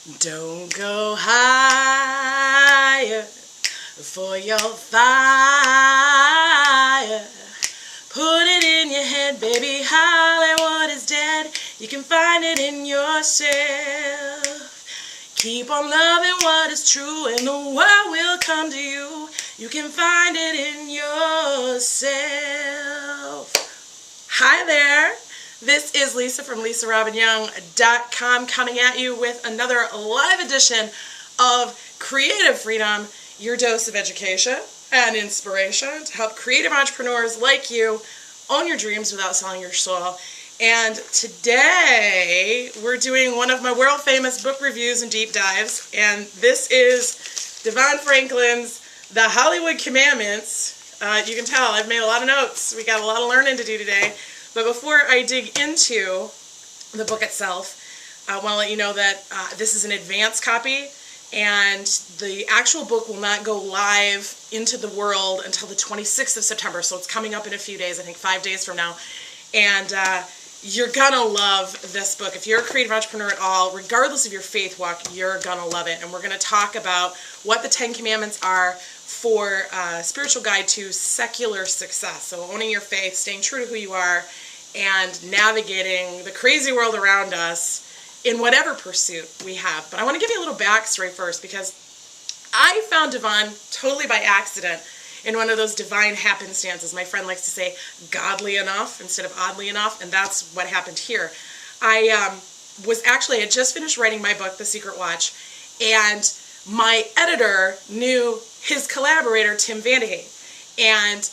Don't go higher for your fire. Put it in your head, baby, Hollywood is dead. You can find it in yourself. Keep on loving what is true and the world will come to you. You can find it in yourself. Hi there. This is Lisa from LisaRobbinYoung.com coming at you with another live edition of Creative Freedom, your dose of education and inspiration to help creative entrepreneurs like you own your dreams without selling your soul. And today we're doing one of my world famous book reviews and deep dives, and this is DeVon Franklin's The Hollywood Commandments. You can tell I've made a lot of notes. We got a lot of learning to do today. But before I dig into the book itself, I want to let you know that this is an advanced copy, and the actual book will not go live into the world until the 26th of September, so it's coming up in a few days, I think 5 days from now. And you're gonna love this book. If you're a creative entrepreneur at all, regardless of your faith walk, you're gonna love it. And we're gonna talk about what the 10 Commandments are for a spiritual guide to secular success. So owning your faith, staying true to who you are, and navigating the crazy world around us in whatever pursuit we have. But I want to give you a little backstory first, because I found DeVon totally by accident in one of those divine happenstances. My friend likes to say godly enough instead of oddly enough, and that's what happened here. I had just finished writing my book, The Secret Watch, and my editor knew his collaborator, Tim Vandehey, and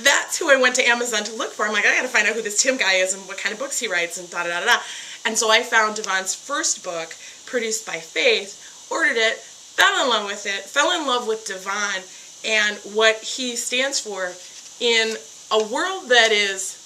that's who I went to Amazon to look for. I'm like, I gotta find out who this Tim guy is and what kind of books he writes and da-da-da-da-da. And so I found DeVon's first book, Produced by Faith, ordered it, fell in love with it, fell in love with DeVon and what he stands for in a world that is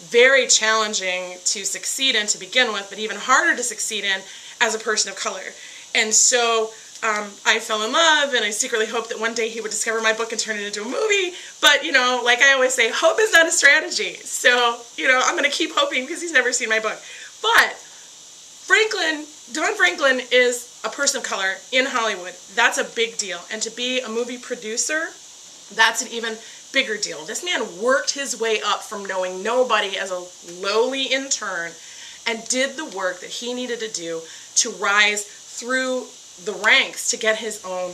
very challenging to succeed in to begin with, but even harder to succeed in as a person of color. And so I fell in love, and I secretly hoped that one day he would discover my book and turn it into a movie. But, you know, like I always say, hope is not a strategy. So, you know, I'm going to keep hoping because he's never seen my book. But DeVon Franklin is a person of color in Hollywood. That's a big deal. And to be a movie producer, that's an even bigger deal. This man worked his way up from knowing nobody as a lowly intern and did the work that he needed to do to rise through the ranks to get his own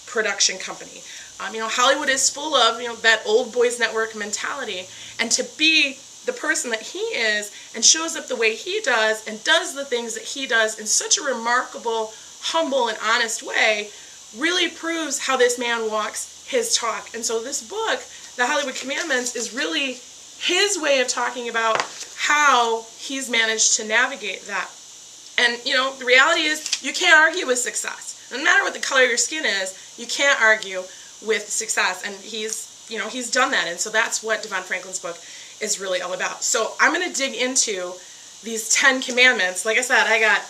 production company. Hollywood is full of, that old boys network mentality, and to be the person that he is and shows up the way he does and does the things that he does in such a remarkable, humble, and honest way really proves how this man walks his talk. And so this book, The Hollywood Commandments, is really his way of talking about how he's managed to navigate that. And, the reality is you can't argue with success. No matter what the color of your skin is, you can't argue with success. And he's done that. And so that's what DeVon Franklin's book is really all about. So I'm going to dig into these 10 commandments. Like I said, I got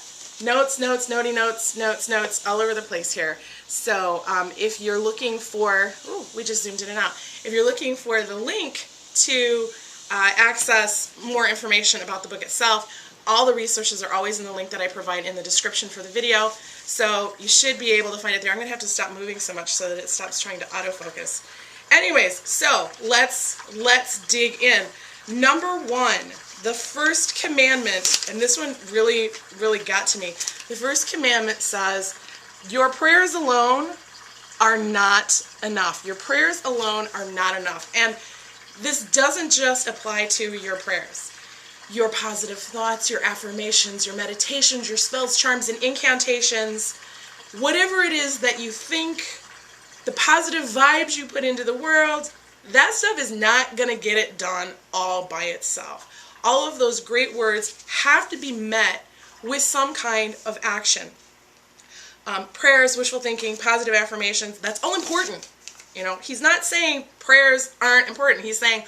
notes, notey notes all over the place here. So if you're looking for, we just zoomed in and out. If you're looking for the link to access more information about the book itself, all the resources are always in the link that I provide in the description for the video, so you should be able to find it there. I'm going to have to stop moving so much so that it stops trying to autofocus. Anyways, so let's dig in. Number 1, the first commandment, and this one really got to me. The first commandment says, your prayers alone are not enough. Your prayers alone are not enough. And this doesn't just apply to your prayers. Your positive thoughts, your affirmations, your meditations, your spells, charms, and incantations, whatever it is that you think, the positive vibes you put into the world, that stuff is not going to get it done all by itself. All of those great words have to be met with some kind of action. Prayers, wishful thinking, positive affirmations, that's all important. He's not saying prayers aren't important. He's saying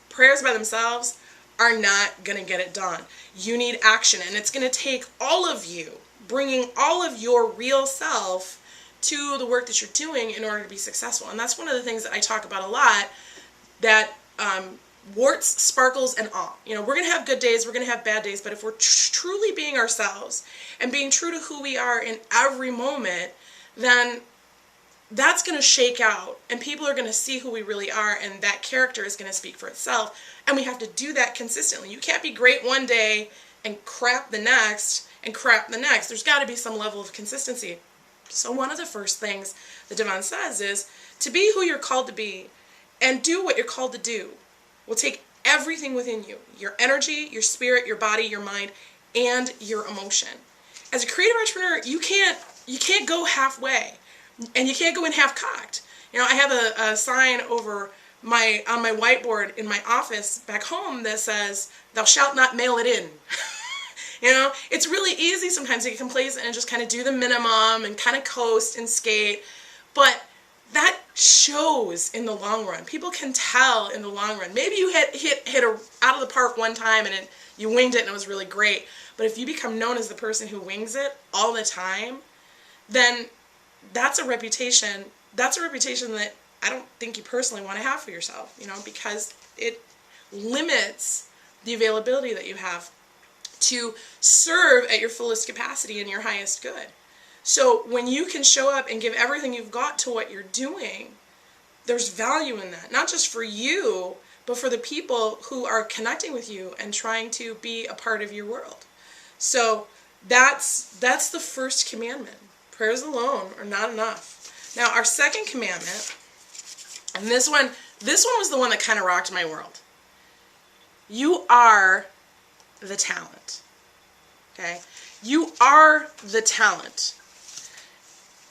prayers by themselves are not going to get it done. You need action, and it's going to take all of you bringing all of your real self to the work that you're doing in order to be successful. And that's one of the things that I talk about a lot, that warts, sparkles, and all. You know, we're going to have good days, we're going to have bad days, but if we're truly being ourselves and being true to who we are in every moment, then that's going to shake out, and people are going to see who we really are, and that character is going to speak for itself, and we have to do that consistently. You can't be great one day and crap the next, and crap the next. There's got to be some level of consistency. So one of the first things that DeVon says is to be who you're called to be and do what you're called to do will take everything within you, your energy, your spirit, your body, your mind, and your emotion. As a creative entrepreneur, you can't go halfway, and you can't go in half-cocked. You know, I have a sign over on my whiteboard in my office back home that says, "Thou shalt not mail it in." You know, it's really easy sometimes to get complacent and just kind of do the minimum and kind of coast and skate, but that shows in the long run. People can tell in the long run. Maybe you hit out of the park one time and you winged it and it was really great, but if you become known as the person who wings it all the time, then that's a reputation that I don't think you personally want to have for yourself, you know, because it limits the availability that you have to serve at your fullest capacity and your highest good. So when you can show up and give everything you've got to what you're doing, there's value in that, not just for you, but for the people who are connecting with you and trying to be a part of your world. So that's the first commandment. Prayers alone are not enough. Now our second commandment, and this one was the one that kind of rocked my world. You are the talent. Okay? You are the talent.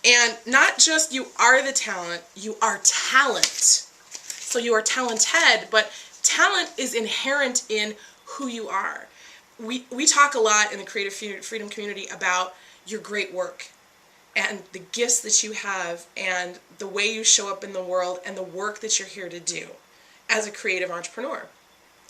And not just you are the talent, you are talent. So you are talented, but talent is inherent in who you are. We talk a lot in the Creative Freedom community about your great work and the gifts that you have and the way you show up in the world and the work that you're here to do as a creative entrepreneur,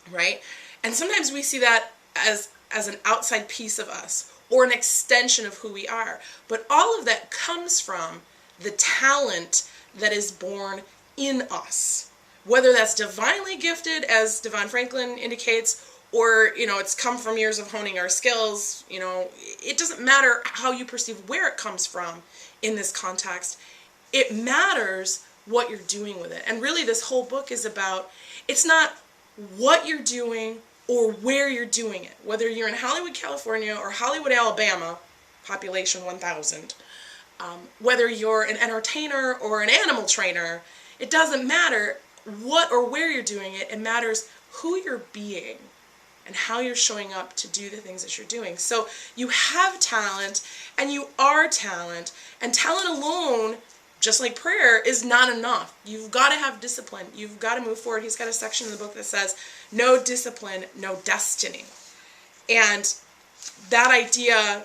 right? And sometimes we see that as an outside piece of us or an extension of who we are. But all of that comes from the talent that is born in us. Whether that's divinely gifted, as DeVon Franklin indicates, or, you know, it's come from years of honing our skills, you know, it doesn't matter how you perceive where it comes from in this context. It matters what you're doing with it. And really this whole book is about, it's not what you're doing or where you're doing it. Whether you're in Hollywood, California, or Hollywood, Alabama, population 1,000, whether you're an entertainer or an animal trainer, it doesn't matter what or where you're doing it. It matters who you're being and how you're showing up to do the things that you're doing. So you have talent and you are talent, and talent alone, just like prayer, is not enough. You've got to have discipline. You've got to move forward. He's got a section in the book that says, no discipline, no destiny. And that idea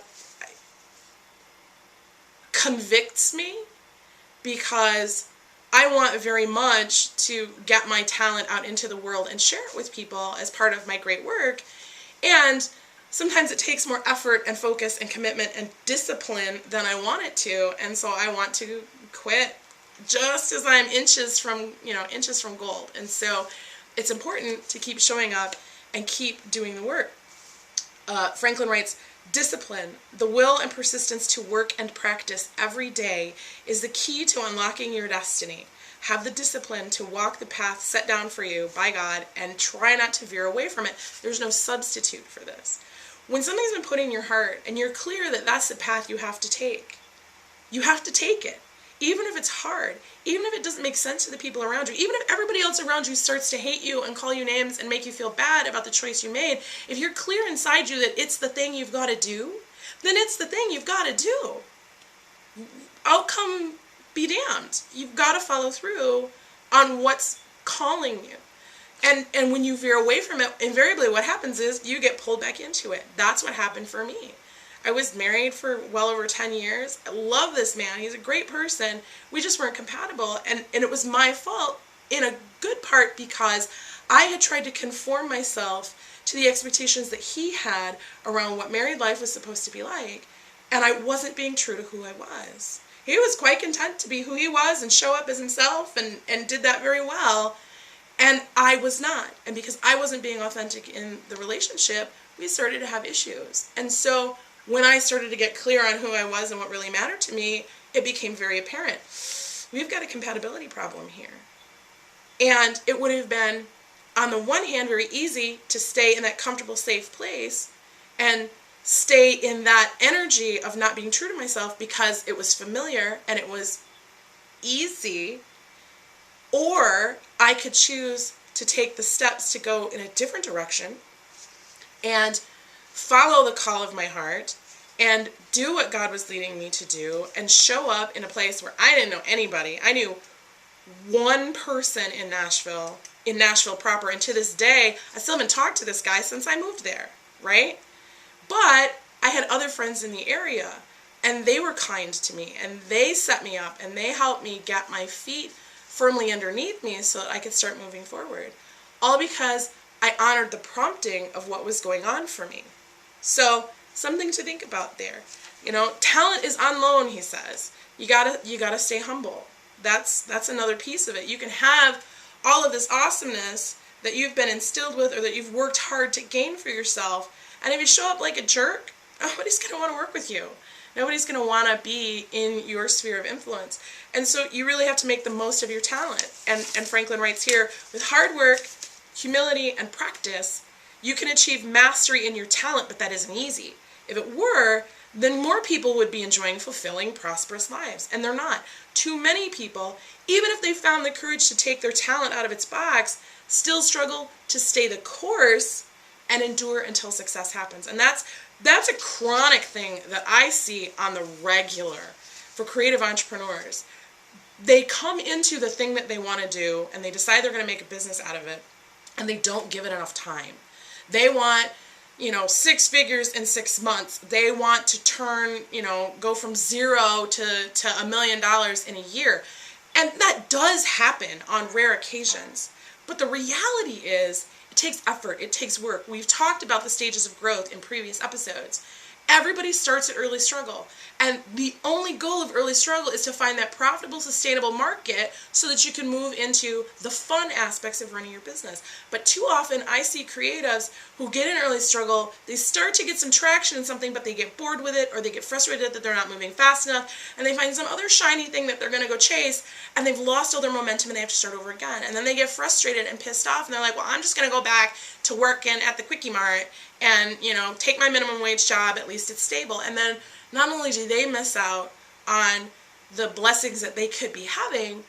convicts me because I want very much to get my talent out into the world and share it with people as part of my great work. And sometimes it takes more effort and focus and commitment and discipline than I want it to. And so I want to quit just as I'm inches from gold. And so it's important to keep showing up and keep doing the work. Franklin writes, discipline, the will and persistence to work and practice every day is the key to unlocking your destiny. Have the discipline to walk the path set down for you by God and try not to veer away from it. There's no substitute for this. When something's been put in your heart and you're clear that that's the path you have to take it. Even if it's hard, even if it doesn't make sense to the people around you, even if everybody else around you starts to hate you and call you names and make you feel bad about the choice you made, if you're clear inside you that it's the thing you've got to do, then it's the thing you've got to do. Outcome be damned. You've got to follow through on what's calling you. And when you veer away from it, invariably what happens is you get pulled back into it. That's what happened for me. I was married for well over 10 years. I love this man. He's a great person. We just weren't compatible. And it was my fault in a good part because I had tried to conform myself to the expectations that he had around what married life was supposed to be like. And I wasn't being true to who I was. He was quite content to be who he was and show up as himself and did that very well. And I was not. And because I wasn't being authentic in the relationship, we started to have issues. And so when I started to get clear on who I was and what really mattered to me, it became very apparent. We've got a compatibility problem here. And it would have been, on the one hand, very easy to stay in that comfortable, safe place and stay in that energy of not being true to myself because it was familiar and it was easy. Or I could choose to take the steps to go in a different direction and follow the call of my heart and do what God was leading me to do and show up in a place where I didn't know anybody. I knew one person in Nashville proper, and to this day, I still haven't talked to this guy since I moved there, right? But I had other friends in the area, and they were kind to me, and they set me up, and they helped me get my feet firmly underneath me so that I could start moving forward. All because I honored the prompting of what was going on for me. So, something to think about there. You know, talent is on loan, he says. You gotta stay humble. That's another piece of it. You can have all of this awesomeness that you've been instilled with or that you've worked hard to gain for yourself, and if you show up like a jerk, nobody's going to want to work with you. Nobody's going to want to be in your sphere of influence. And so you really have to make the most of your talent. And Franklin writes here, with hard work, humility, and practice, you can achieve mastery in your talent, but that isn't easy. If it were, then more people would be enjoying fulfilling, prosperous lives. And they're not. Too many people, even if they found the courage to take their talent out of its box, still struggle to stay the course and endure until success happens. And that's a chronic thing that I see on the regular for creative entrepreneurs. They come into the thing that they want to do and they decide they're going to make a business out of it, and they don't give it enough time. They want, 6 figures in 6 months. They want to turn, go from zero to $1 million in a year. And that does happen on rare occasions. But the reality is, it takes effort, it takes work. We've talked about the stages of growth in previous episodes. Everybody starts at early struggle. And the only goal of early struggle is to find that profitable, sustainable market so that you can move into the fun aspects of running your business. But too often I see creatives who get in early struggle, they start to get some traction in something, but they get bored with it or they get frustrated that they're not moving fast enough, and they find some other shiny thing that they're going to go chase, and they've lost all their momentum and they have to start over again. And then they get frustrated and pissed off and they're like, well, I'm just going to go back to working at the Quickie Mart and, take my minimum wage job, at least it's stable. And then not only do they miss out on the blessings that they could be having,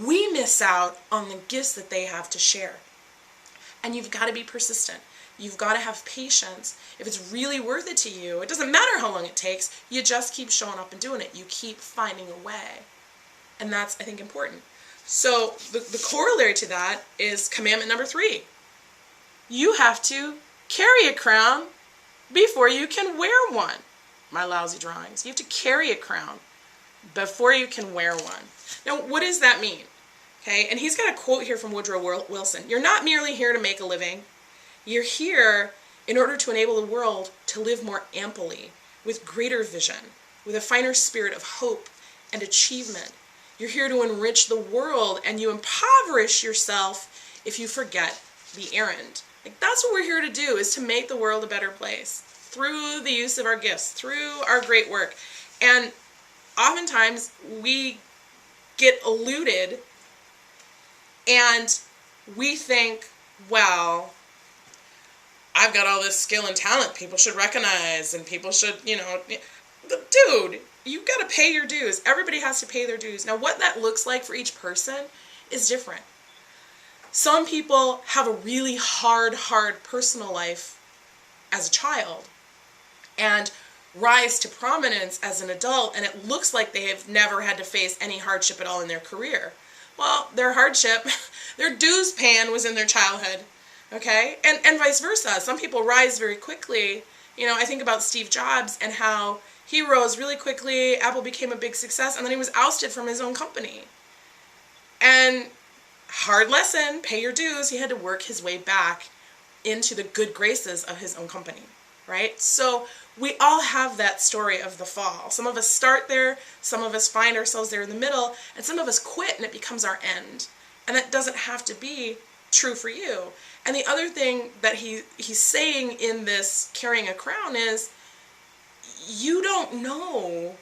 we miss out on the gifts that they have to share. And you've got to be persistent. You've got to have patience. If it's really worth it to you, it doesn't matter how long it takes, you just keep showing up and doing it. You keep finding a way. And that's, I think, important. So the corollary to that is commandment number 3. You have to carry a crown before you can wear one. My lousy drawings. You have to carry a crown before you can wear one. Now, what does that mean? Okay, and he's got a quote here from Woodrow Wilson. You're not merely here to make a living. You're here in order to enable the world to live more amply, with greater vision, with a finer spirit of hope and achievement. You're here to enrich the world, and you impoverish yourself if you forget the errand. Like, that's what we're here to do, is to make the world a better place through the use of our gifts, through our great work. And oftentimes we get eluded and we think, well, I've got all this skill and talent people should recognize and people should, dude, you've got to pay your dues. Everybody has to pay their dues. Now, what that looks like for each person is different. Some people have a really hard personal life as a child and rise to prominence as an adult, and it looks like they have never had to face any hardship at all in their career. Well, their hardship, their dues paying was in their childhood, okay? And vice versa. Some people rise very quickly. I think about Steve Jobs and how he rose really quickly, Apple became a big success, and then he was ousted from his own company. And hard lesson, pay your dues. He had to work his way back into the good graces of his own company, right? So we all have that story of the fall. Some of us start there, some of us find ourselves there in the middle, and some of us quit and it becomes our end. And that doesn't have to be true for you. And the other thing that he's saying in this carrying a crown is, you don't know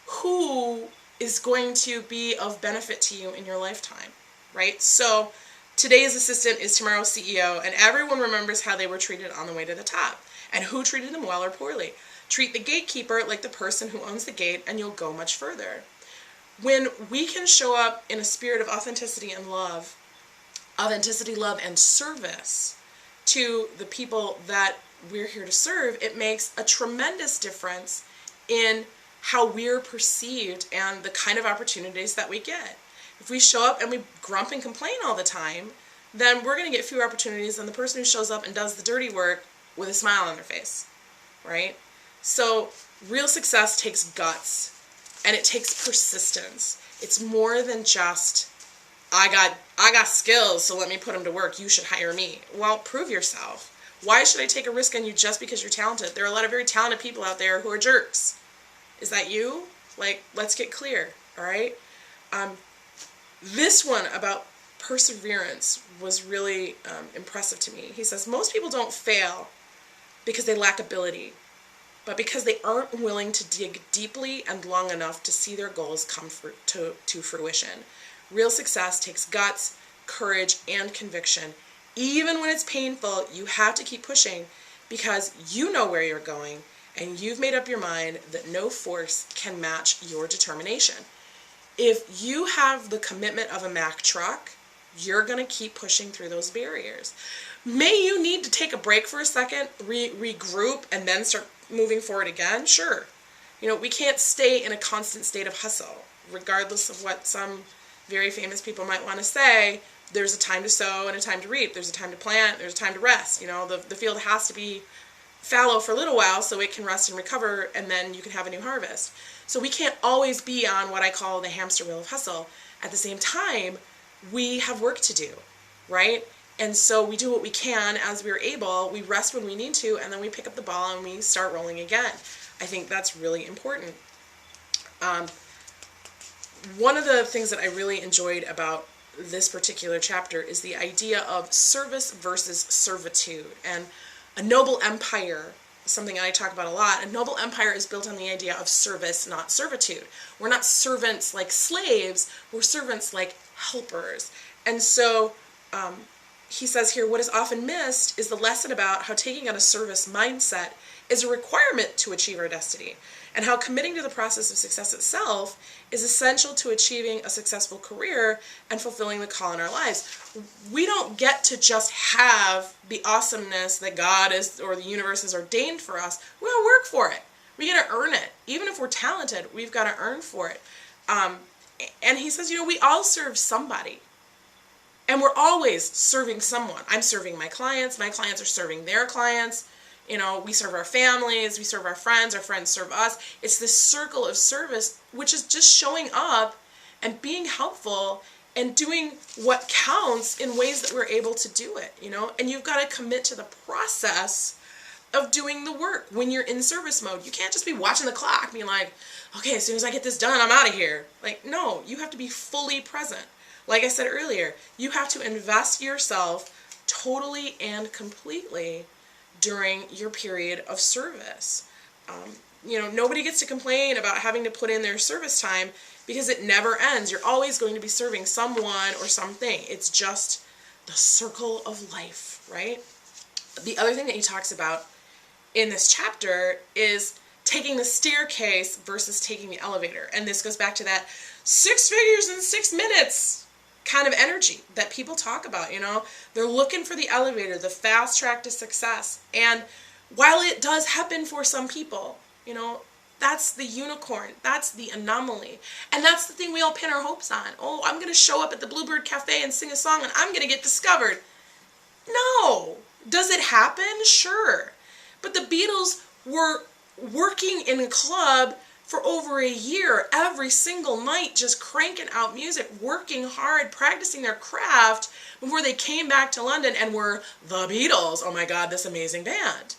who is going to be of benefit to you in your lifetime, right? So today's assistant is tomorrow's CEO, and everyone remembers how they were treated on the way to the top and who treated them well or poorly. Treat the gatekeeper like the person who owns the gate, and you'll go much further. When we can show up in a spirit of authenticity, love, and service to the people that we're here to serve, it makes a tremendous difference in how we're perceived and the kind of opportunities that we get. If we show up and we grump and complain all the time, then we're going to get fewer opportunities than the person who shows up and does the dirty work with a smile on their face, right? So real success takes guts, and it takes persistence. It's more than just, I got skills, so let me put them to work. You should hire me. Well, prove yourself. Why should I take a risk on you just because you're talented? There are a lot of very talented people out there who are jerks. Is that you? Like, let's get clear, all right? This one about perseverance was really impressive to me. He says, most people don't fail because they lack ability, but because they aren't willing to dig deeply and long enough to see their goals come to fruition. Real success takes guts, courage, and conviction. Even when it's painful, you have to keep pushing because you know where you're going and you've made up your mind that no force can match your determination. If you have the commitment of a Mack truck, you're going to keep pushing through those barriers. May you need to take a break for a second, regroup, and then start moving forward again? Sure. You know, we can't stay in a constant state of hustle, regardless of what some very famous people might want to say. There's a time to sow and a time to reap. There's a time to plant. There's a time to rest. You know, the field has to be fallow for a little while so it can rest and recover, and then you can have a new harvest. So we can't always be on what I call the hamster wheel of hustle. At the same time, we have work to do, right? And so we do what we can as we're able. We rest when we need to, and then we pick up the ball and we start rolling again. I think that's really important. One of the things that I really enjoyed about this particular chapter is the idea of service versus servitude. And a noble empire, something I talk about a lot, a noble empire is built on the idea of service, not servitude. We're not servants like slaves, we're servants like helpers. And so he says here, what is often missed is the lesson about how taking on a service mindset is a requirement to achieve our destiny, and how committing to the process of success itself is essential to achieving a successful career and fulfilling the call in our lives. We don't get to just have the awesomeness that God is, or the universe has ordained for us. We gotta work for it. We gotta earn it. Even if we're talented, we've gotta earn for it. And he says, you know, we all serve somebody. And we're always serving someone. I'm serving my clients are serving their clients. You know, we serve our families, we serve our friends serve us. It's this circle of service, which is just showing up and being helpful and doing what counts in ways that we're able to do it, you know? And you've got to commit to the process of doing the work when you're in service mode. You can't just be watching the clock being like, okay, as soon as I get this done, I'm out of here. Like, no, you have to be fully present. Like I said earlier, you have to invest yourself totally and completely during your period of service. You know, nobody gets to complain about having to put in their service time because it never ends. You're always going to be serving someone or something. It's just the circle of life, right? The other thing that he talks about in this chapter is taking the staircase versus taking the elevator. And this goes back to that 6 figures in 6 minutes kind of energy that people talk about, you know. They're looking for the elevator, the fast track to success. And while it does happen for some people, you know, that's the unicorn, that's the anomaly. And that's the thing we all pin our hopes on. Oh, I'm going to show up at the Bluebird Cafe and sing a song and I'm going to get discovered. No. Does it happen? Sure. But the Beatles were working in a club for over a year, every single night, just cranking out music, working hard, practicing their craft before they came back to London and were the Beatles. Oh my God, this amazing band.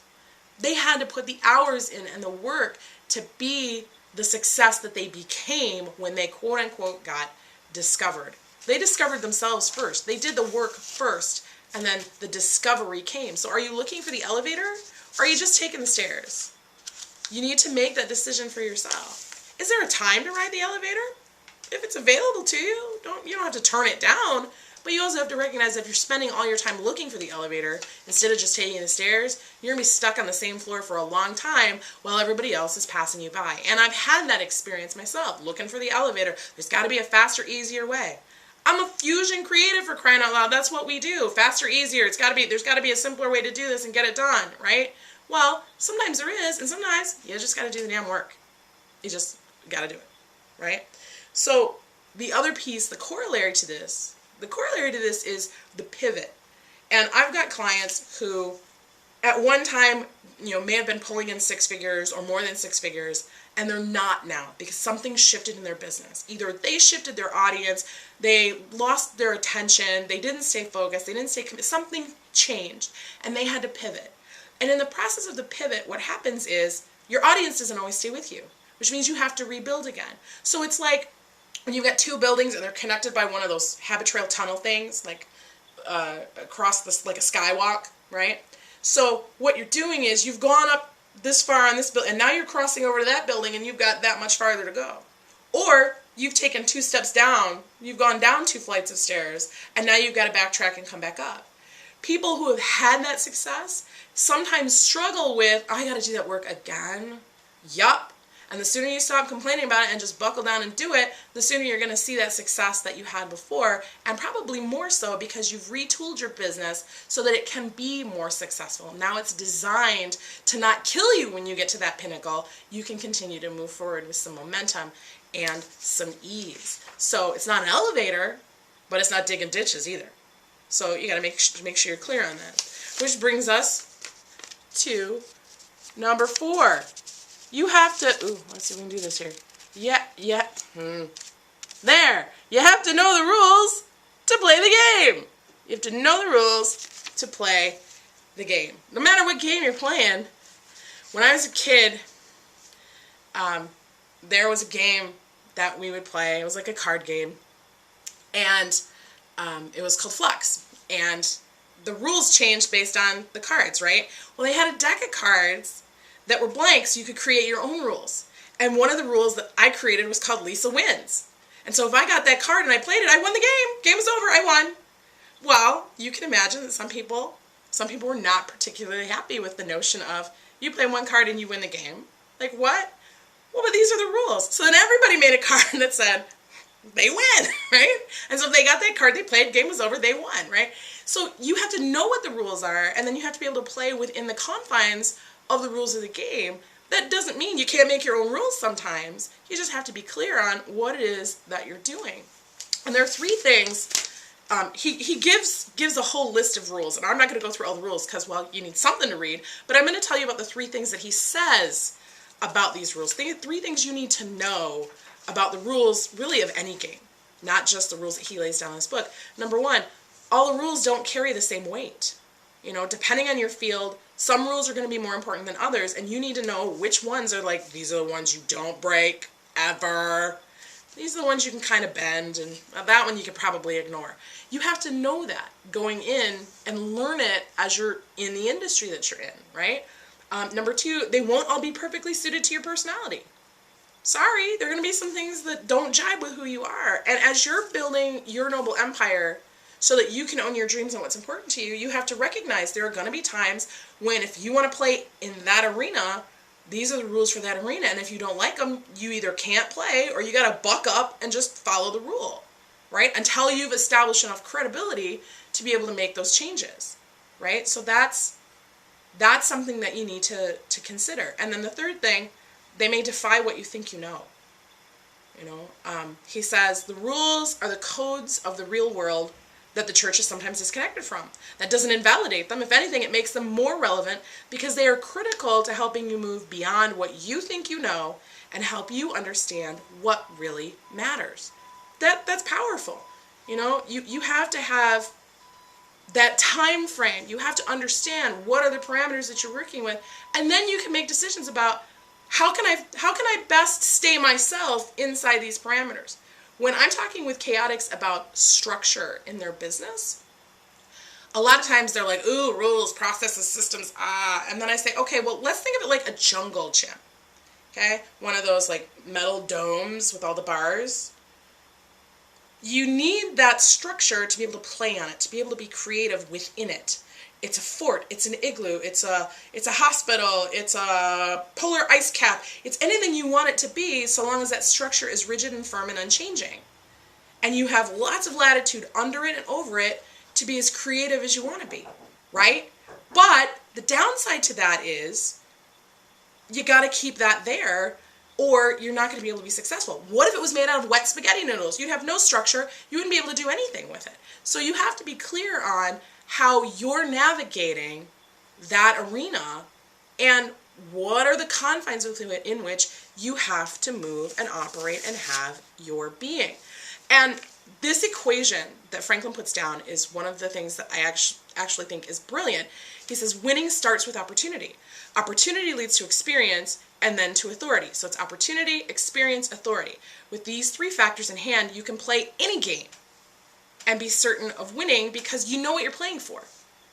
They had to put the hours in and the work to be the success that they became when they quote unquote got discovered. They discovered themselves first. They did the work first, and then the discovery came. So are you looking for the elevator, or are you just taking the stairs? You need to make that decision for yourself. Is there a time to ride the elevator? If it's available to you, you don't have to turn it down, but you also have to recognize that if you're spending all your time looking for the elevator instead of just taking the stairs, you're going to be stuck on the same floor for a long time while everybody else is passing you by. And I've had that experience myself, looking for the elevator. There's got to be a faster, easier way. I'm a fusion creative, for crying out loud. That's what we do. Faster, easier. There's got to be a simpler way to do this and get it done, right? Well, sometimes there is, and sometimes you just got to do the damn work. You just got to do it, right? So the other piece, the corollary to this is the pivot. And I've got clients who at one time, may have been pulling in 6 figures or more than 6 figures, and they're not now because something shifted in their business. Either they shifted their audience, they lost their attention, they didn't stay focused, they didn't stay committed, something changed, and they had to pivot. And in the process of the pivot, what happens is your audience doesn't always stay with you, which means you have to rebuild again. So it's like when you've got 2 buildings and they're connected by one of those habit trail tunnel things, like across this, like a skywalk, right? So what you're doing is you've gone up this far on this building, and now you're crossing over to that building, and you've got that much farther to go. Or you've taken 2 steps down, you've gone down 2 flights of stairs, and now you've got to backtrack and come back up. People who have had that success sometimes struggle with, I got to do that work again. Yup. And the sooner you stop complaining about it and just buckle down and do it, the sooner you're going to see that success that you had before, and probably more so because you've retooled your business so that it can be more successful. Now it's designed to not kill you when you get to that pinnacle. You can continue to move forward with some momentum and some ease. So it's not an elevator, but it's not digging ditches either. So you got to make sure you're clear on that. Which brings us to number 4. You have to, let's see if we can do this here. There. You have to know the rules to play the game. You have to know the rules to play the game. No matter what game you're playing. When I was a kid, there was a game that we would play. It was like a card game. And it was called Flux. And the rules changed based on the cards, right? Well, they had a deck of cards that were blank, so you could create your own rules. And one of the rules that I created was called Lisa Wins. And so if I got that card and I played it, I won the game. Game was over, I won. Well, you can imagine that some people were not particularly happy with the notion of, you play one card and you win the game. Like, what? Well, but these are the rules. So then everybody made a card that said, they win, right? And so if they got that card, they played, game was over, they won, right? So you have to know what the rules are, and then you have to be able to play within the confines of the rules of the game. That doesn't mean you can't make your own rules sometimes. You just have to be clear on what it is that you're doing. And there are 3 things. He gives a whole list of rules, and I'm not going to go through all the rules because, well, you need something to read, but I'm going to tell you about the 3 things that he says about these rules. 3 things you need to know about the rules, really, of any game, not just the rules that he lays down in this book. Number 1, all the rules don't carry the same weight. Depending on your field, some rules are going to be more important than others, and you need to know which ones are like, these are the ones you don't break, ever. These are the ones you can kind of bend, and that one you could probably ignore. You have to know that going in and learn it as you're in the industry that you're in, right? Number 2, they won't all be perfectly suited to your personality. Sorry, there are going to be some things that don't jibe with who you are. And as you're building your noble empire so that you can own your dreams and what's important to you, you have to recognize there are going to be times when if you want to play in that arena, these are the rules for that arena. And if you don't like them, you either can't play or you got to buck up and just follow the rule, right? Until you've established enough credibility to be able to make those changes, right? So that's something that you need to consider. And then the 3rd thing, they may defy what you think you know. He says the rules are the codes of the real world that the church is sometimes disconnected from. That doesn't invalidate them. If anything, it makes them more relevant because they are critical to helping you move beyond what you think you know and help you understand what really matters. That's powerful. You have to have that time frame. You have to understand what are the parameters that you're working with, and then you can make decisions about how can I best stay myself inside these parameters? when I'm talking with chaotics about structure in their business, a lot of times they're like, ooh, rules, processes, systems, and then I say, okay, well, let's think of it like a jungle gym, okay? One of those like metal domes with all the bars. You need that structure to be able to play on it, to be able to be creative within it. It's a fort, it's an igloo, it's a hospital, it's a polar ice cap. It's anything you want it to be, so long as that structure is rigid and firm and unchanging. And you have lots of latitude under it and over it to be as creative as you want to be, right? But the downside to that is you got to keep that there, or you're not going to be able to be successful. What if it was made out of wet spaghetti noodles? You'd have no structure. You wouldn't be able to do anything with it. So you have to be clear on how you're navigating that arena and what are the confines in which you have to move and operate and have your being. And this equation that Franklin puts down is one of the things that I actually think is brilliant. He says winning starts with opportunity. Opportunity leads to experience and then to authority. So it's opportunity, experience, authority. With these three factors in hand, you can play any game and be certain of winning because you know what you're playing for,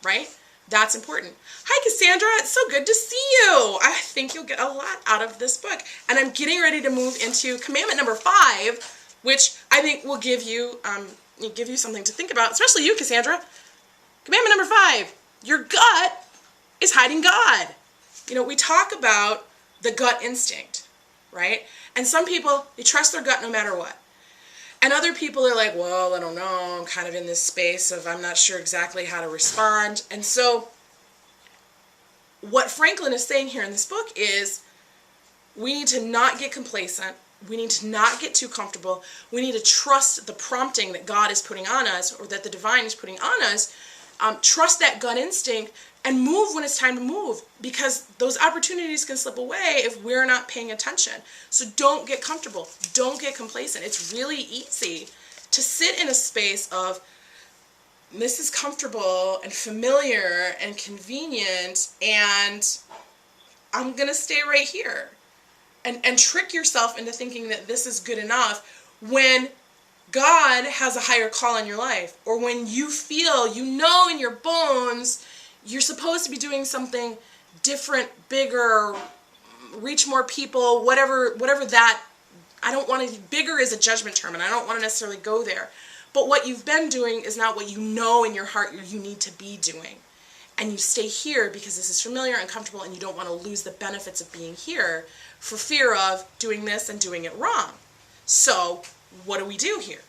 right? That's important. Hi, Cassandra. It's so good to see you. I think you'll get a lot out of this book. And I'm getting ready to move into commandment number 5, which I think will give you something to think about, especially you, Cassandra. Commandment number 5, your gut is hiding God. You know, we talk about the gut instinct, right? And some people, they trust their gut no matter what. And other people are like, well, I don't know, I'm kind of in this space of I'm not sure exactly how to respond. And so what Franklin is saying here in this book is we need to not get complacent. We need to not get too comfortable. We need to trust the prompting that God is putting on us or that the divine is putting on us. Trust that gut instinct and move when it's time to move, because those opportunities can slip away if we're not paying attention. So don't get comfortable. Don't get complacent. It's really easy to sit in a space of this is comfortable and familiar and convenient and I'm going to stay right here. And trick yourself into thinking that this is good enough when God has a higher call on your life, or when you feel, you know in your bones, you're supposed to be doing something different, bigger, reach more people, whatever that, I don't want to, bigger is a judgment term, and I don't want to necessarily go there. But what you've been doing is not what you know in your heart you need to be doing. And you stay here because this is familiar and comfortable, and you don't want to lose the benefits of being here for fear of doing this and doing it wrong. So what do we do here?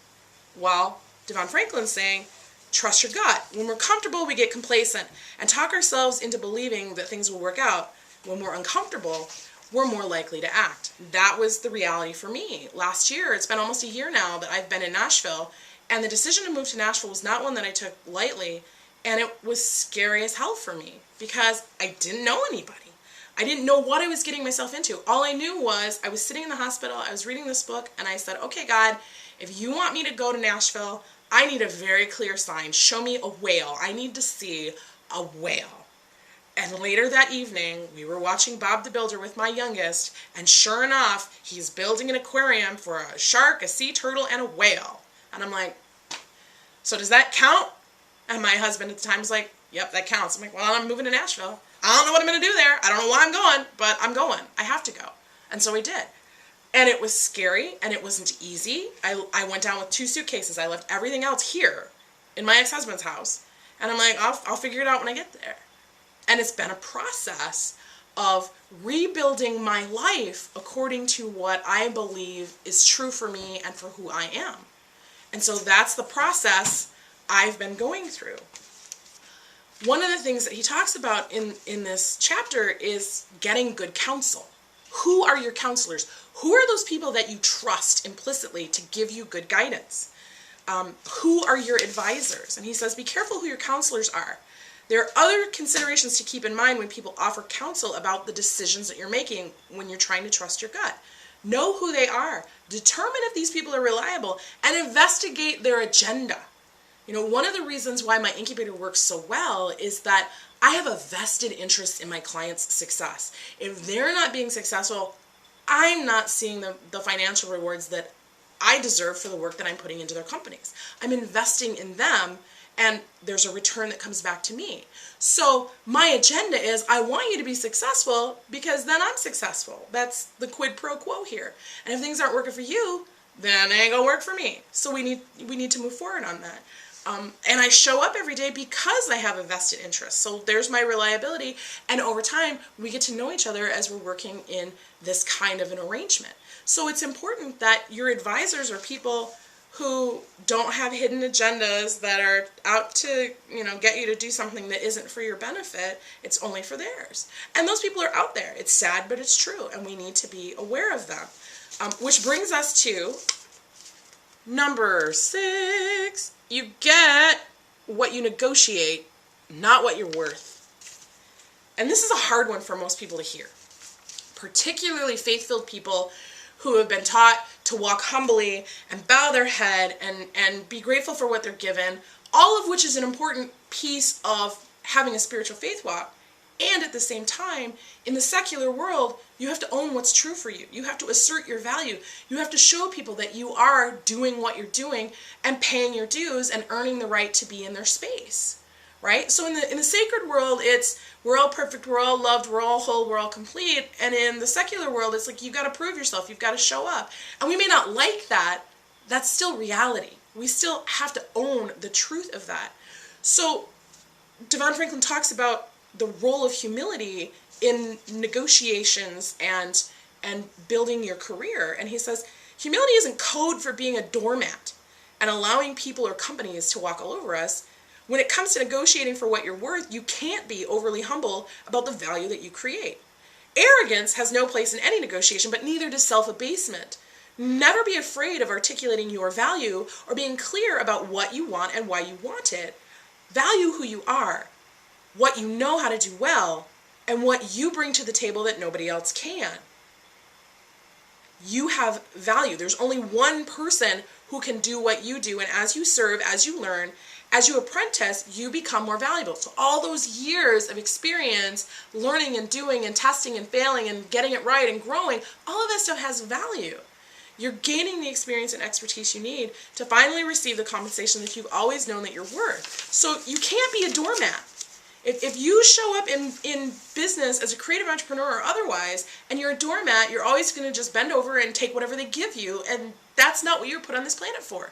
Well, DeVon Franklin's saying, trust your gut. When we're comfortable, we get complacent and talk ourselves into believing that things will work out. When we're uncomfortable, we're more likely to act. That was the reality for me. Last year, it's been almost a year now that I've been in Nashville, and the decision to move to Nashville was not one that I took lightly, and it was scary as hell for me because I didn't know anybody. I didn't know what I was getting myself into. All I knew was I was sitting in the hospital, I was reading this book, and I said, okay, God, if you want me to go to Nashville, I need a very clear sign. Show me a whale. I need to see a whale. And later that evening, we were watching Bob the Builder with my youngest, and sure enough, he's building an aquarium for a shark, a sea turtle, and a whale. And I'm like, so does that count? And my husband at the time was like, yep, that counts. I'm like, well, I'm moving to Nashville. I don't know what I'm going to do there. I don't know why I'm going, but I'm going. I have to go. And so we did. And it was scary, and it wasn't easy. I went down with 2 suitcases. I left everything else here in my ex-husband's house. And I'm like, I'll figure it out when I get there. And it's been a process of rebuilding my life according to what I believe is true for me and for who I am. And so that's the process I've been going through. One of the things that he talks about in this chapter is getting good counsel. Who are your counselors? Who are those people that you trust implicitly to give you good guidance? Who are your advisors? And he says, be careful who your counselors are. There are other considerations to keep in mind when people offer counsel about the decisions that you're making when you're trying to trust your gut. Know who they are. Determine if these people are reliable and investigate their agenda. You know, one of the reasons why my incubator works so well is that I have a vested interest in my clients' success. If they're not being successful, I'm not seeing the financial rewards that I deserve for the work that I'm putting into their companies. I'm investing in them, and there's a return that comes back to me. So my agenda is I want you to be successful because then I'm successful. That's the quid pro quo here. And if things aren't working for you, then they ain't gonna work for me. So we need to move forward on that. And I show up every day because I have a vested interest. So there's my reliability. And over time, we get to know each other as we're working in this kind of an arrangement. So it's important that your advisors are people who don't have hidden agendas that are out to, get you to do something that isn't for your benefit. It's only for theirs. And those people are out there. It's sad, but it's true. And we need to be aware of them. Which brings us to number 6. You get what you negotiate, not what you're worth. And this is a hard one for most people to hear, particularly faith-filled people who have been taught to walk humbly and bow their head and be grateful for what they're given, all of which is an important piece of having a spiritual faith walk. And at the same time, in the secular world, you have to own what's true for you. You have to assert your value. You have to show people that you are doing what you're doing and paying your dues and earning the right to be in their space, right? So in the sacred world, it's we're all perfect, we're all loved, we're all whole, we're all complete. And in the secular world, it's like you've got to prove yourself, you've got to show up. And we may not like that. That's still reality. We still have to own the truth of that. So DeVon Franklin talks about the role of humility in negotiations and building your career. And he says, humility isn't code for being a doormat and allowing people or companies to walk all over us. When it comes to negotiating for what you're worth, you can't be overly humble about the value that you create. Arrogance has no place in any negotiation, but neither does self-abasement. Never be afraid of articulating your value or being clear about what you want and why you want it. Value who you are, what you know how to do well, and what you bring to the table that nobody else can. You have value. There's only one person who can do what you do, and as you serve, as you learn, as you apprentice, you become more valuable. So all those years of experience, learning and doing and testing and failing and getting it right and growing, all of that stuff has value. You're gaining the experience and expertise you need to finally receive the compensation that you've always known that you're worth. So you can't be a doormat. If you show up in business as a creative entrepreneur or otherwise, and you're a doormat, you're always going to just bend over and take whatever they give you, and that's not what you're put on this planet for.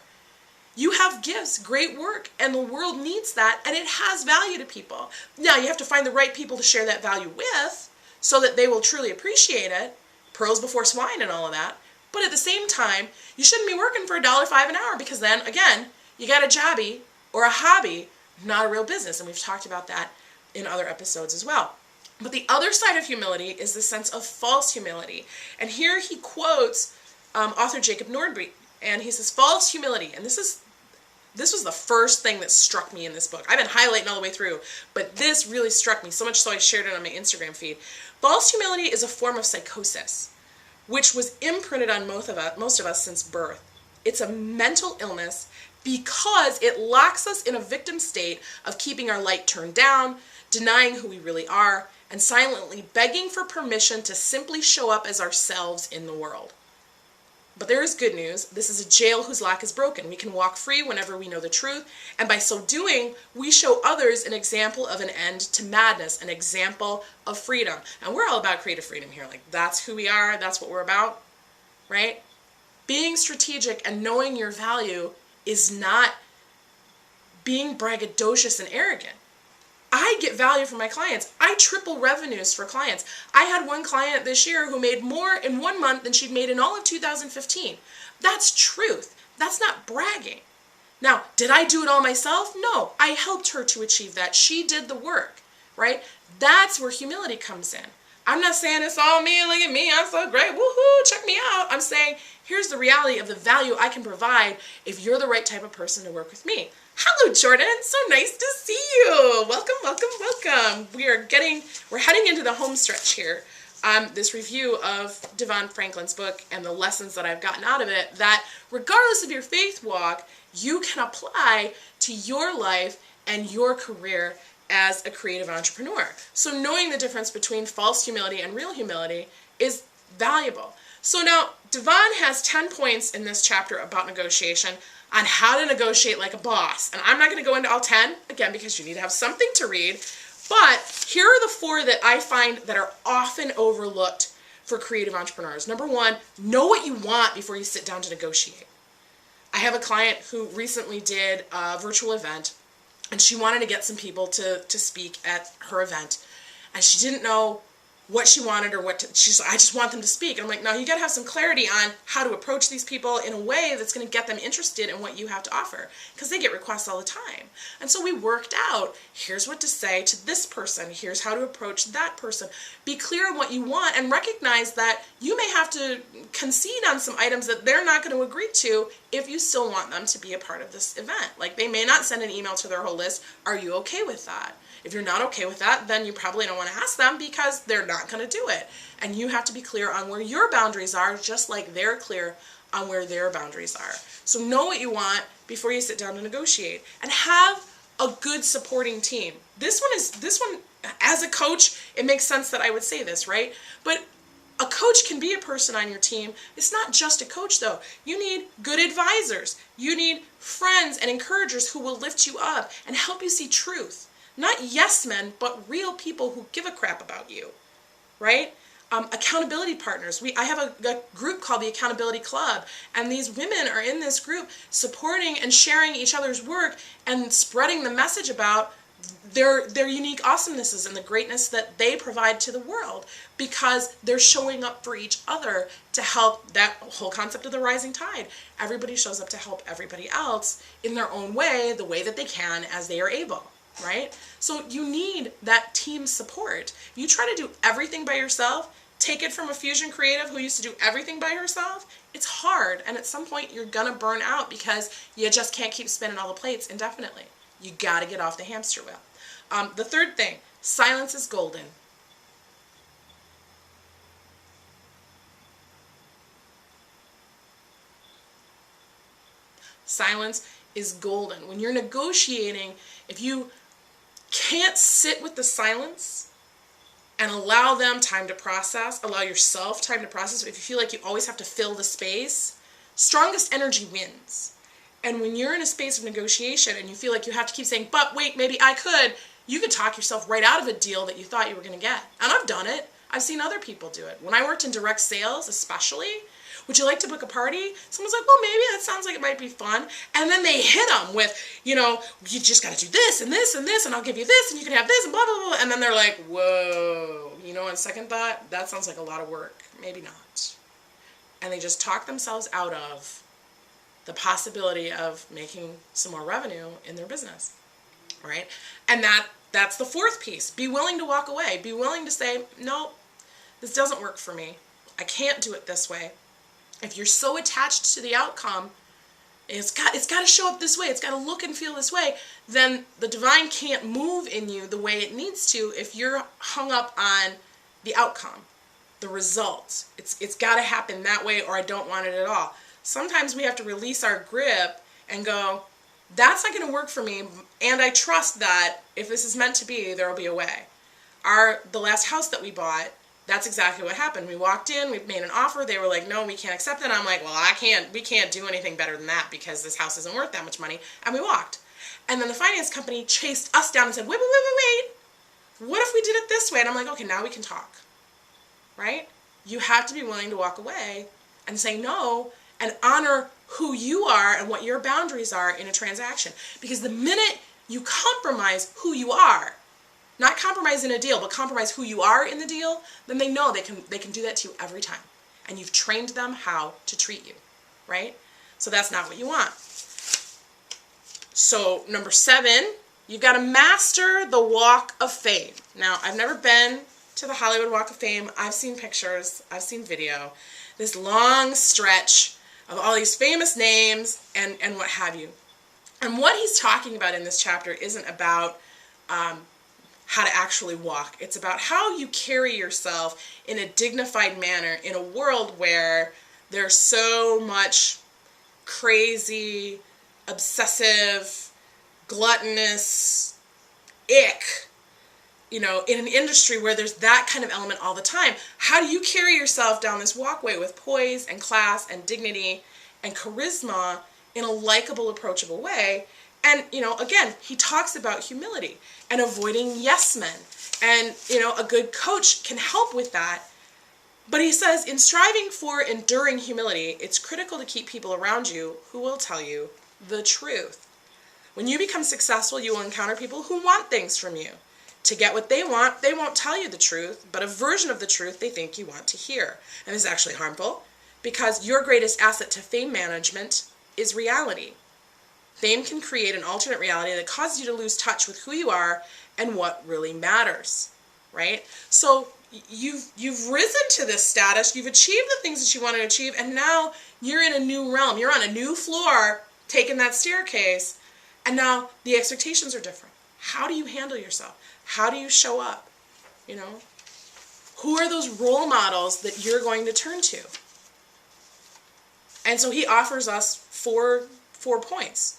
You have gifts, great work, and the world needs that, and it has value to people. Now, you have to find the right people to share that value with so that they will truly appreciate it, pearls before swine and all of that. But at the same time, you shouldn't be working for $1.05 an hour because then, again, you got a jobby or a hobby, not a real business, and we've talked about that in other episodes as well. But the other side of humility is the sense of false humility. And here he quotes author Jacob Nordby, and he says, false humility, and this was the first thing that struck me in this book. I've been highlighting all the way through, but this really struck me, so much so I shared it on my Instagram feed. False humility is a form of psychosis, which was imprinted on most of us since birth. It's a mental illness because it locks us in a victim state of keeping our light turned down, denying who we really are, and silently begging for permission to simply show up as ourselves in the world. But there is good news. This is a jail whose lock is broken. We can walk free whenever we know the truth, and by so doing, we show others an example of an end to madness, an example of freedom. And we're all about creative freedom here. Like, that's who we are, that's what we're about, right? Being strategic and knowing your value is not being braggadocious and arrogant. I get value from my clients. I triple revenues for clients. I had one client this year who made more in 1 month than she'd made in all of 2015. That's truth. That's not bragging. Now, did I do it all myself? No, I helped her to achieve that. She did the work, right? That's where humility comes in. I'm not saying it's all me, look at me, I'm so great, woohoo, check me out. I'm saying, here's the reality of the value I can provide if you're the right type of person to work with me. Hello, Jordan. So nice to see you. Welcome, welcome, welcome. We're heading into the home stretch here. This review of DeVon Franklin's book and the lessons that I've gotten out of it, that regardless of your faith walk, you can apply to your life and your career as a creative entrepreneur. So knowing the difference between false humility and real humility is valuable. So now, DeVon has 10 points in this chapter about negotiation on how to negotiate like a boss. And I'm not going to go into all 10, again, because you need to have something to read. But here are the 4 that I find that are often overlooked for creative entrepreneurs. Number 1, know what you want before you sit down to negotiate. I have a client who recently did a virtual event, and she wanted to get some people to speak at her event. And she didn't know what she wanted or she's like, I just want them to speak. And I'm like, no, you got to have some clarity on how to approach these people in a way that's going to get them interested in what you have to offer, because they get requests all the time. And so we worked out, here's what to say to this person, here's how to approach that person. Be clear on what you want and recognize that you may have to concede on some items that they're not going to agree to if you still want them to be a part of this event. Like, they may not send an email to their whole list. Are you okay with that? If you're not okay with that, then you probably don't want to ask them, because they're not going to do it. And you have to be clear on where your boundaries are, just like they're clear on where their boundaries are. So know what you want before you sit down to negotiate, and have a good supporting team. This one, as a coach, it makes sense that I would say this, right? But a coach can be a person on your team. It's not just a coach, though. You need good advisors. You need friends and encouragers who will lift you up and help you see truth. Not yes men, but real people who give a crap about you, right? Accountability partners. I have a group called the Accountability Club, and these women are in this group supporting and sharing each other's work and spreading the message about their unique awesomenesses and the greatness that they provide to the world, because they're showing up for each other to help. That whole concept of the rising tide. Everybody shows up to help everybody else in their own way, the way that they can as they are able. Right? So you need that team support. If you try to do everything by yourself, take it from a fusion creative who used to do everything by herself, it's hard. And at some point you're going to burn out, because you just can't keep spinning all the plates indefinitely. You got to get off the hamster wheel. The third thing, silence is golden. Silence is golden. When you're negotiating, if you can't sit with the silence and allow them time to process, allow yourself time to process, if you feel like you always have to fill the space, strongest energy wins. And when you're in a space of negotiation and you feel like you have to keep saying, but wait, maybe I could, you could talk yourself right out of a deal that you thought you were going to get. And I've done it. I've seen other people do it. When I worked in direct sales, especially, would you like to book a party? Someone's like, well, maybe that sounds like it might be fun. And then they hit them with, you just got to do this and this and this, and I'll give you this, and you can have this, and blah, blah, blah. And then they're like, whoa, on second thought, that sounds like a lot of work. Maybe not. And they just talk themselves out of the possibility of making some more revenue in their business, right? And that's the fourth piece. Be willing to walk away. Be willing to say, no, this doesn't work for me. I can't do it this way. If you're so attached to the outcome, it's got to show up this way, it's got to look and feel this way, then the divine can't move in you the way it needs to if you're hung up on the outcome, the result. It's got to happen that way, or I don't want it at all. Sometimes we have to release our grip and go, that's not going to work for me, and I trust that if this is meant to be, there will be a way. The last house that we bought, that's exactly what happened. We walked in, we made an offer, they were like, no, we can't accept it. I'm like, well, we can't do anything better than that, because this house isn't worth that much money. And we walked. And then the finance company chased us down and said, wait. What if we did it this way? And I'm like, okay, now we can talk. Right? You have to be willing to walk away and say no and honor who you are and what your boundaries are in a transaction. Because the minute you compromise who you are, not compromise in a deal, but compromise who you are in the deal, then they know they can do that to you every time. And you've trained them how to treat you, right? So that's not what you want. So number 7, you've got to master the Walk of Fame. Now, I've never been to the Hollywood Walk of Fame. I've seen pictures, I've seen video. This long stretch of all these famous names and what have you. And what he's talking about in this chapter isn't about how to actually walk. It's about how you carry yourself in a dignified manner in a world where there's so much crazy, obsessive, gluttonous, ick in an industry where there's that kind of element all the time, how do you carry yourself down this walkway with poise and class and dignity and charisma in a likable, approachable way? And, again, he talks about humility and avoiding yes men. And, a good coach can help with that. But he says, in striving for enduring humility, it's critical to keep people around you who will tell you the truth. When you become successful, you will encounter people who want things from you. To get what they want, they won't tell you the truth, but a version of the truth they think you want to hear. And this is actually harmful, because your greatest asset to fame management is reality. Fame can create an alternate reality that causes you to lose touch with who you are and what really matters, right? So you've risen to this status, you've achieved the things that you want to achieve, and now you're in a new realm. You're on a new floor, taking that staircase, and now the expectations are different. How do you handle yourself? How do you show up? Who are those role models that you're going to turn to? And so he offers us four points.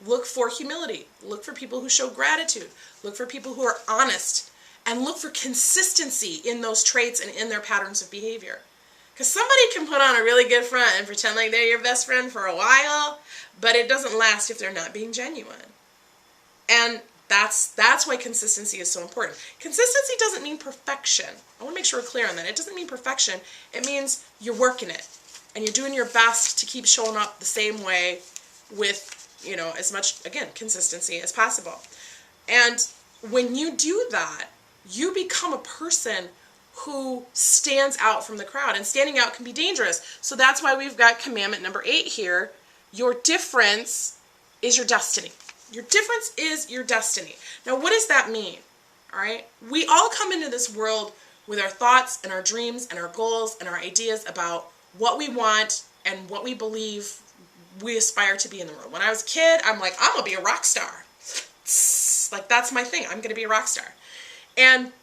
Look for humility. Look for people who show gratitude. Look for people who are honest. And look for consistency in those traits and in their patterns of behavior. Because somebody can put on a really good front and pretend like they're your best friend for a while, but it doesn't last if they're not being genuine. And that's why consistency is so important. Consistency doesn't mean perfection. I want to make sure we're clear on that. It doesn't mean perfection. It means you're working it. And you're doing your best to keep showing up the same way with, as much, again, consistency as possible. And when you do that, you become a person who stands out from the crowd. And standing out can be dangerous. So that's why we've got commandment number 8 here. Your difference is your destiny. Your difference is your destiny. Now, what does that mean? All right? We all come into this world with our thoughts and our dreams and our goals and our ideas about what we want and what we believe we aspire to be in the world. When I was a kid, I'm like, I'm going to be a rock star. Like, that's my thing. I'm going to be a rock star. And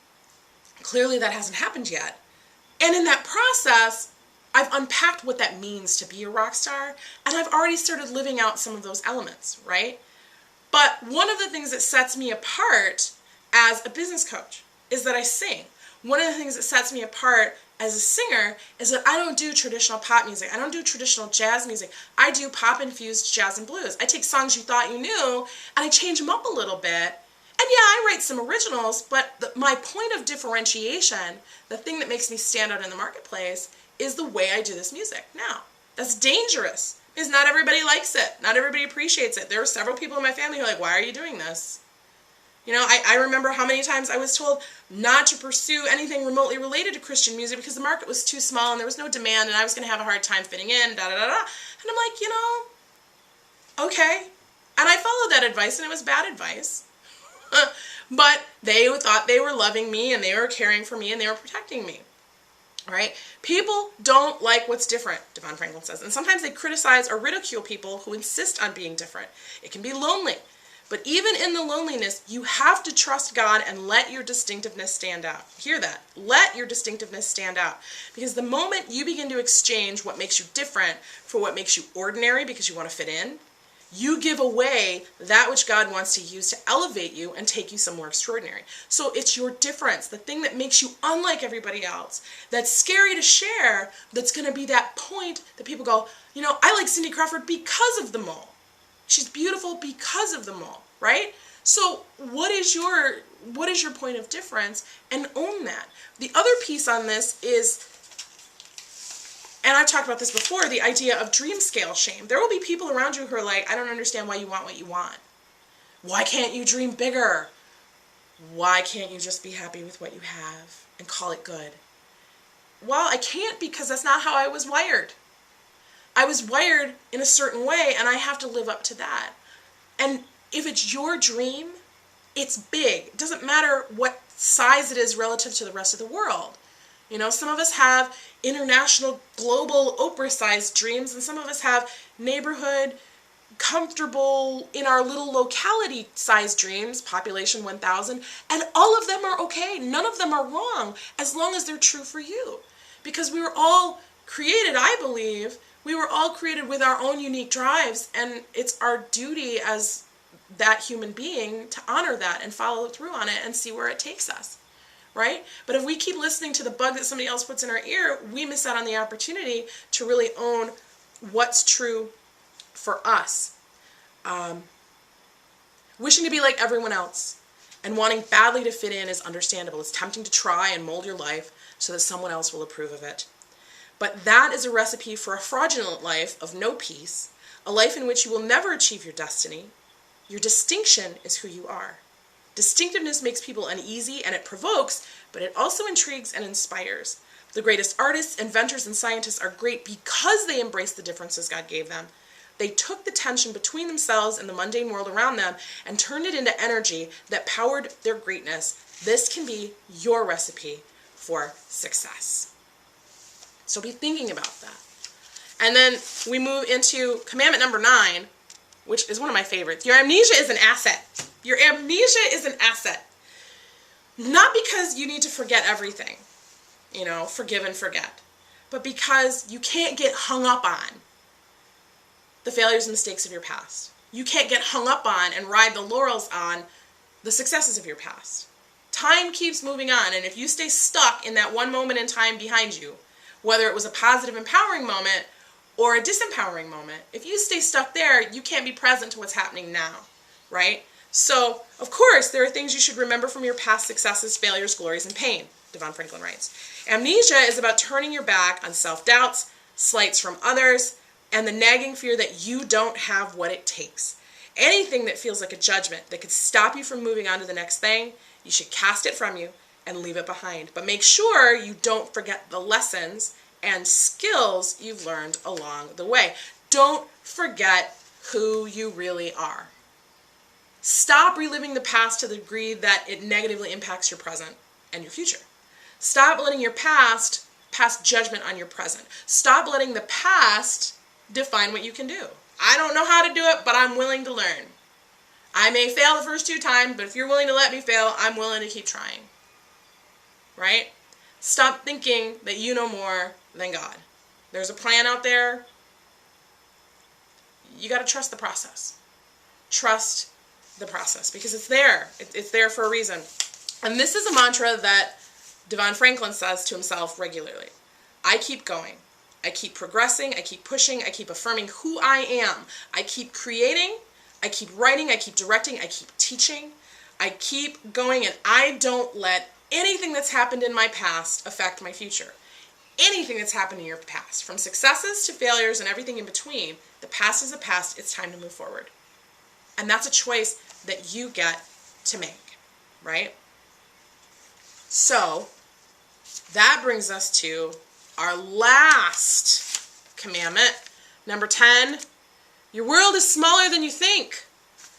clearly that hasn't happened yet. And in that process, I've unpacked what that means to be a rock star, and I've already started living out some of those elements, right? But one of the things that sets me apart as a business coach is that I sing. One of the things that sets me apart as a singer is that I don't do traditional pop music. I don't do traditional jazz music. I do pop-infused jazz and blues. I take songs you thought you knew, and I change them up a little bit. And yeah, I write some originals, but my point of differentiation, the thing that makes me stand out in the marketplace, is the way I do this music. Now, that's dangerous, because not everybody likes it. Not everybody appreciates it. There are several people in my family who are like, why are you doing this? I remember how many times I was told not to pursue anything remotely related to Christian music because the market was too small and there was no demand and I was going to have a hard time fitting in, And I'm like, okay. And I followed that advice, and it was bad advice. But they thought they were loving me and they were caring for me and they were protecting me. All right? People don't like what's different, DeVon Franklin says. And sometimes they criticize or ridicule people who insist on being different. It can be lonely. But even in the loneliness, you have to trust God and let your distinctiveness stand out. Hear that. Let your distinctiveness stand out. Because the moment you begin to exchange what makes you different for what makes you ordinary because you want to fit in, you give away that which God wants to use to elevate you and take you somewhere extraordinary. So it's your difference, the thing that makes you unlike everybody else, that's scary to share, that's going to be that point that people go, I like Cindy Crawford because of the mole. She's beautiful because of the mole, right? So what is your point of difference? And own that. The other piece on this is, and I've talked about this before, the idea of dream scale shame. There will be people around you who are like, I don't understand why you want what you want. Why can't you dream bigger? Why can't you just be happy with what you have and call it good? Well, I can't, because that's not how I was wired. I was wired in a certain way, and I have to live up to that. And if it's your dream, it's big. It doesn't matter what size it is relative to the rest of the world. Some of us have international, global, Oprah-sized dreams, and some of us have neighborhood, comfortable, in our little locality-sized dreams, population 1,000, and all of them are okay. None of them are wrong, as long as they're true for you. Because we were all created, I believe, we were all created with our own unique drives, and it's our duty as that human being to honor that and follow through on it and see where it takes us, right? But if we keep listening to the bug that somebody else puts in our ear, we miss out on the opportunity to really own what's true for us. Wishing to be like everyone else and wanting badly to fit in is understandable. It's tempting to try and mold your life so that someone else will approve of it. But that is a recipe for a fraudulent life of no peace, a life in which you will never achieve your destiny. Your distinction is who you are. Distinctiveness makes people uneasy and it provokes, but it also intrigues and inspires. The greatest artists, inventors, and scientists are great because they embrace the differences God gave them. They took the tension between themselves and the mundane world around them and turned it into energy that powered their greatness. This can be your recipe for success. So be thinking about that. And then we move into commandment number 9, which is one of my favorites. Your amnesia is an asset. Your amnesia is an asset. Not because you need to forget everything, forgive and forget, but because you can't get hung up on the failures and mistakes of your past. You can't get hung up on and ride the laurels on the successes of your past. Time keeps moving on, and if you stay stuck in that one moment in time behind you, whether it was a positive, empowering moment or a disempowering moment, if you stay stuck there, you can't be present to what's happening now, right? So, of course, there are things you should remember from your past successes, failures, glories, and pain, DeVon Franklin writes. Amnesia is about turning your back on self-doubts, slights from others, and the nagging fear that you don't have what it takes. Anything that feels like a judgment that could stop you from moving on to the next thing, you should cast it from you and leave it behind. But make sure you don't forget the lessons and skills you've learned along the way. Don't forget who you really are. Stop reliving the past to the degree that it negatively impacts your present and your future. Stop letting your past pass judgment on your present. Stop letting the past define what you can do. I don't know how to do it, but I'm willing to learn. I may fail the first 2 times, but if you're willing to let me fail, I'm willing to keep trying. Right? Stop thinking that you know more than God. There's a plan out there. You got to trust the process. Trust the process because it's there. It's there for a reason. And this is a mantra that DeVon Franklin says to himself regularly. I keep going. I keep progressing. I keep pushing. I keep affirming who I am. I keep creating. I keep writing. I keep directing. I keep teaching. I keep going, and I don't let anything that's happened in my past affect my future. Anything that's happened in your past, from successes to failures and everything in between, the past is the past. It's time to move forward. And that's a choice that you get to make, right? So that brings us to our last commandment, number 10. Your world is smaller than you think.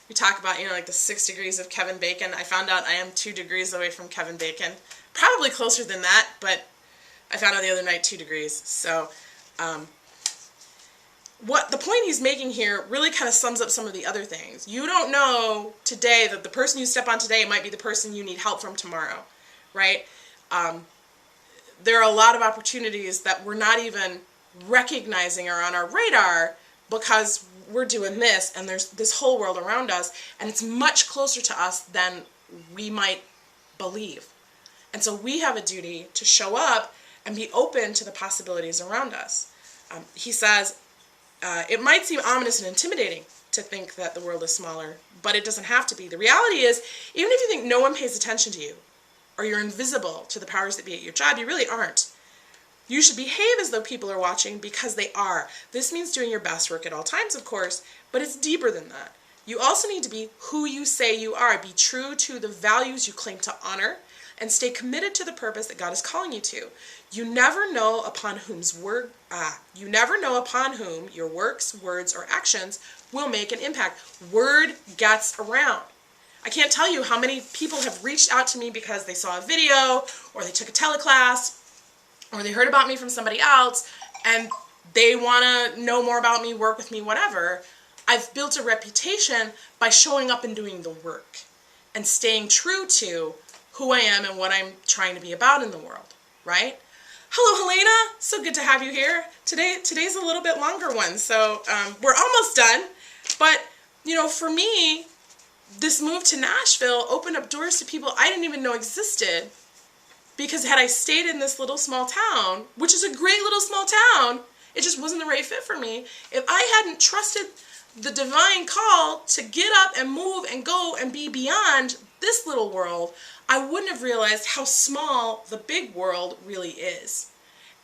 We talk about, like the 6 degrees of Kevin Bacon. I found out I am 2 degrees away from Kevin Bacon. Probably closer than that, but I found out the other night 2 degrees. So what the point he's making here really kind of sums up some of the other things. You don't know today that the person you step on today might be the person you need help from tomorrow, right? There are a lot of opportunities that we're not even recognizing are on our radar because we're doing this and there's this whole world around us and it's much closer to us than we might believe. And so we have a duty to show up and be open to the possibilities around us. He says, it might seem ominous and intimidating to think that the world is smaller, but it doesn't have to be. The reality is, even if you think no one pays attention to you, or you're invisible to the powers that be at your job, you really aren't. You should behave as though people are watching because they are. This means doing your best work at all times, of course, but it's deeper than that. You also need to be who you say you are. Be true to the values you claim to honor and stay committed to the purpose that God is calling you to. You never know upon whom your works, words, or actions will make an impact. Word gets around. I can't tell you how many people have reached out to me because they saw a video or they took a teleclass or they heard about me from somebody else and they want to know more about me, work with me, whatever. I've built a reputation by showing up and doing the work and staying true to who I am and what I'm trying to be about in the world, right? Hello, Helena. So good to have you here. Today's a little bit longer one, so we're almost done. But, for me, this move to Nashville opened up doors to people I didn't even know existed, because had I stayed in this little small town, which is a great little small town, it just wasn't the right fit for me. If I hadn't trusted the divine call to get up and move and go and be beyond this little world, I wouldn't have realized how small the big world really is.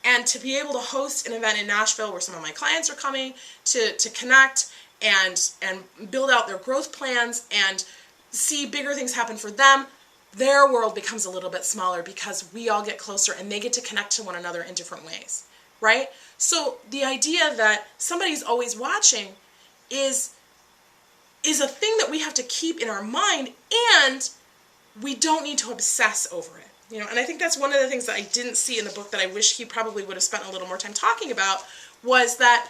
And to be able to host an event in Nashville where some of my clients are coming to connect and build out their growth plans and see bigger things happen for them, their world becomes a little bit smaller because we all get closer and they get to connect to one another in different ways, right? So the idea that somebody's always watching is a thing that we have to keep in our mind, and we don't need to obsess over it. You know, and I think that's one of the things that I didn't see in the book that I wish he probably would have spent a little more time talking about, was that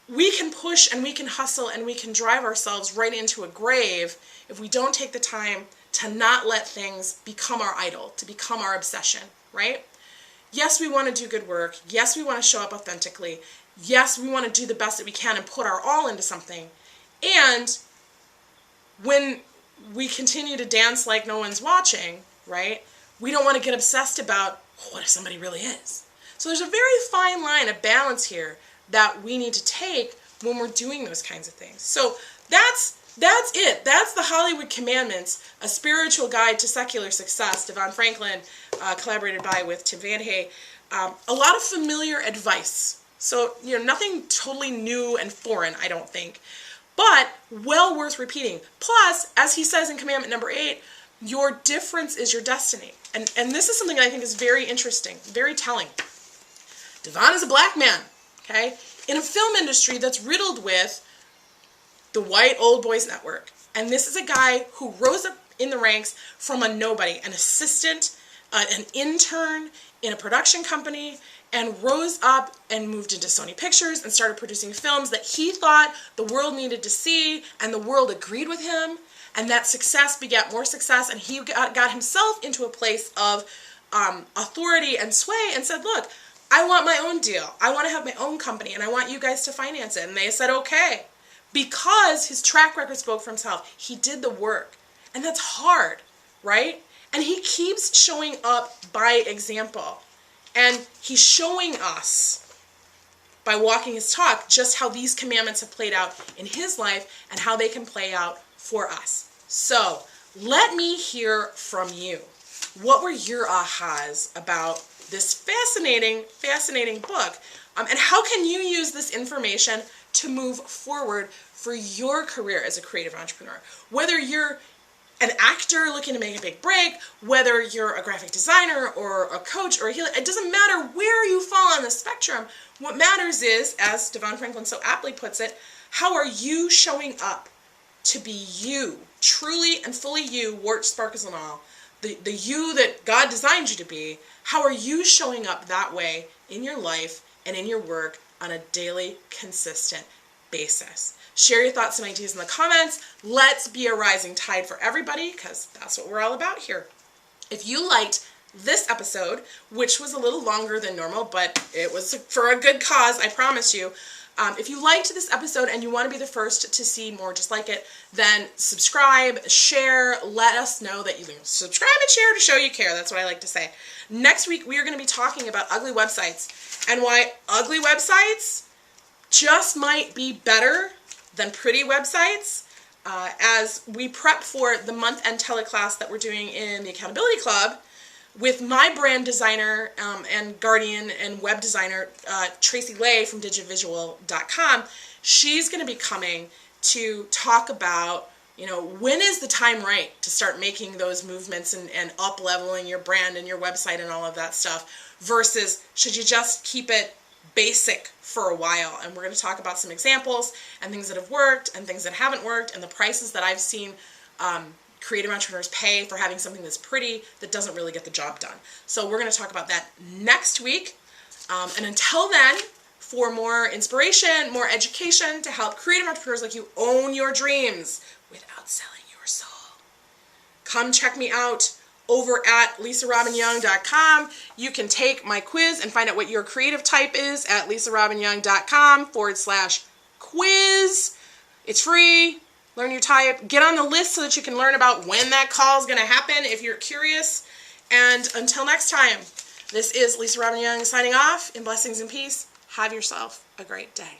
we can push and we can hustle and we can drive ourselves right into a grave if we don't take the time to not let things become our idol, to become our obsession, right? Yes, we want to do good work. Yes, we want to show up authentically. Yes, we want to do the best that we can and put our all into something. And when we continue to dance like no one's watching, right, we don't want to get obsessed about, what if somebody really is? So there's a very fine line, a balance here that we need to take when we're doing those kinds of things. So that's it. That's the Hollywood Commandments, a spiritual guide to secular success. DeVon Franklin, collaborated with Tim Van Hay. A lot of familiar advice. So, you know, nothing totally new and foreign, I don't think, but well worth repeating. Plus, as he says in commandment number 8, your difference is your destiny. And this is something that I think is very interesting, very telling. DeVon is a black man, okay, in a film industry that's riddled with the white old boys network. And this is a guy who rose up in the ranks from a nobody, an assistant, an intern in a production company, and rose up and moved into Sony Pictures and started producing films that he thought the world needed to see, and the world agreed with him, and that success begat more success, and he got himself into a place of authority and sway and said, look, I want my own deal. I want to have my own company, and I want you guys to finance it. And they said, okay. Because his track record spoke for himself. He did the work. And that's hard, right? And he keeps showing up by example. And he's showing us, by walking his talk, just how these commandments have played out in his life and how they can play out for us. So, let me hear from you. What were your ahas about this fascinating book? And how can you use this information to move forward for your career as a creative entrepreneur? Whether you're an actor looking to make a big break, whether you're a graphic designer or a coach or a healer, it doesn't matter where you fall on the spectrum. What matters is, as DeVon Franklin so aptly puts it, how are you showing up to be you, truly and fully you, warts, sparkles, and all, the you that God designed you to be? How are you showing up that way in your life and in your work on a daily, consistent basis? Share your thoughts and ideas in the comments. Let's be a rising tide for everybody, because that's what we're all about here. If you liked this episode, which was a little longer than normal, but it was for a good cause, I promise you. If you liked this episode and you want to be the first to see more just like it, then subscribe, share, let us know that you can subscribe and share to show you care. That's what I like to say. Next week, we are going to be talking about ugly websites and why ugly websites just might be better than pretty websites, as we prep for the month-end teleclass that we're doing in the Accountability Club with my brand designer and guardian and web designer, Tracy Lay from digitvisual.com. She's going to be coming to talk about, you know, when is the time right to start making those movements and up-leveling your brand and your website and all of that stuff, versus should you just keep it basic for a while. And we're going to talk about some examples and things that have worked and things that haven't worked and the prices that I've seen creative entrepreneurs pay for having something that's pretty that doesn't really get the job done. So we're going to talk about that next week. And until then, for more inspiration, more education to help creative entrepreneurs like you own your dreams without selling your soul, come check me out over at LisaRobbinYoung.com. You can take my quiz and find out what your creative type is at LisaRobbinYoung.com/quiz. It's free. learn your type, get on the list so that you can learn about when that call is going to happen if you're curious. And until next time, this is Lisa Robbin Young signing off. In blessings and peace, have yourself a great day.